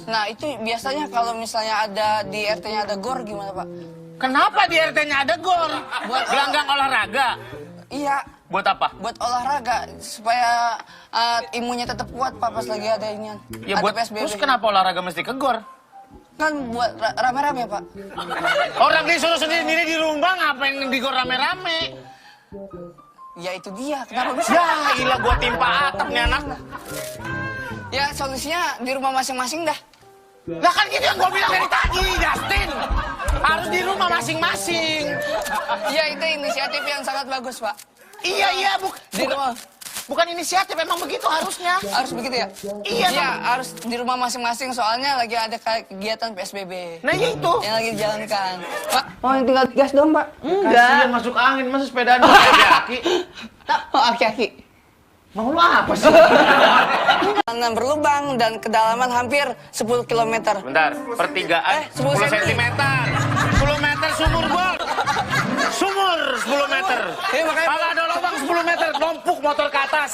Nah, itu biasanya kalau misalnya ada di RT-nya ada gor gimana, Pak? Kenapa di RT-nya ada gor? Buat gelanggang olahraga? Iya. Buat apa? Buat olahraga, supaya imunnya tetap kuat, Pak, pas lagi ada ini. Ya ada buat, PSBB. terus kenapa olahraga mesti ke gor? Kan buat rame-rame, Pak. Orang disuruh sendiri di rumah, ngapain di gor rame-rame? Ya itu dia, kenapa bisa? Ya ilah, gua timpa atap nih anak. Ya solusinya di rumah masing-masing dah. Lah kan gitu yang gua bilang dari tadi, Justin. Harus di rumah masing-masing. Ya itu inisiatif yang sangat bagus, Pak. Iya, Di rumah. bukan inisiatif, memang begitu harusnya. Harus begitu ya? Iya, Ya, harus di rumah masing-masing, soalnya lagi ada kegiatan PSBB. Nah iya itu. Yang lagi dijalankan. Pak, oh yang tinggal gas doang, Pak? Kasian masuk angin, masa sepedaan aki-aki. Oh, aki-aki. Mau lu apa sih? Tanam berlubang dan kedalaman hampir 10 km. Bentar, pertigaan 10 10 cm. 10 meter sumur bor. Sumur 10 meter. Iya, makanya- Kalau ada lubang 10 meter, numpuk motor ke atas.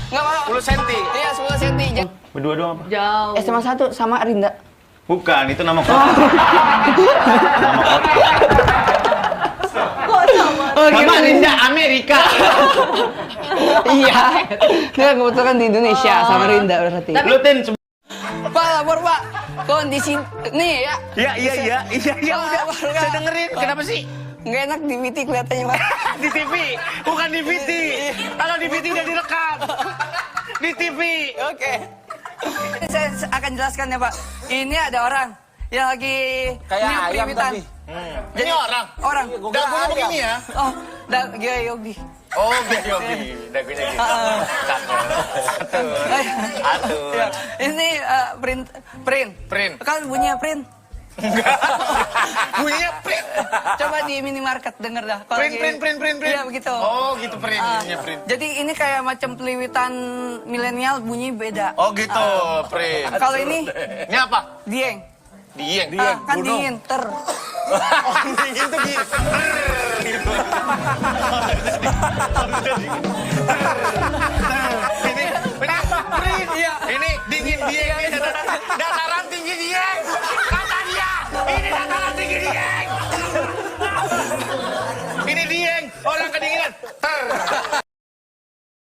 Nggak mau. 10 cm. Iya, 10 cm. Berdua doang apa? Jauh. SMA 1 sama Rinda. Bukan, itu nama kota. Nama kota. Mama Linda Amerika. Iya. Dia kebetulan di Indonesia sama Rinda berarti. Lu Tin, Pak, lapor, Pak. Kondisi nih ya. Iya, udah. Lapor, Kak. Saya dengerin, kenapa sih? Nggak enak di VT kelihatannya, Pak. Di TV, bukan di VT. Kalau di VT udah direkam. Di TV. Oke. Saya akan jelaskan ya, Pak. Ini ada orang yang lagi Kayak niup ayam primitan. tapi. Ini orang. Orang. Dagunya begini ya? Oh, Gaya Yogi. Oh, Yogi. Dagunya gitu. Atur. Ya, ini print. Kan bunyinya print. Bunyinya print. Coba di minimarket denger dah. Kalau Print. Iya begitu. Oh, gitu print. Bunyinya print. Jadi ini kayak macam peliwitan milenial, bunyi beda. Oh, gitu, print. Kalau ini Ini apa? dieng. Dieng. Kan dingin ter. Oh, dingin tuh gitu. Ini print. Iya. Ini dingin dieng.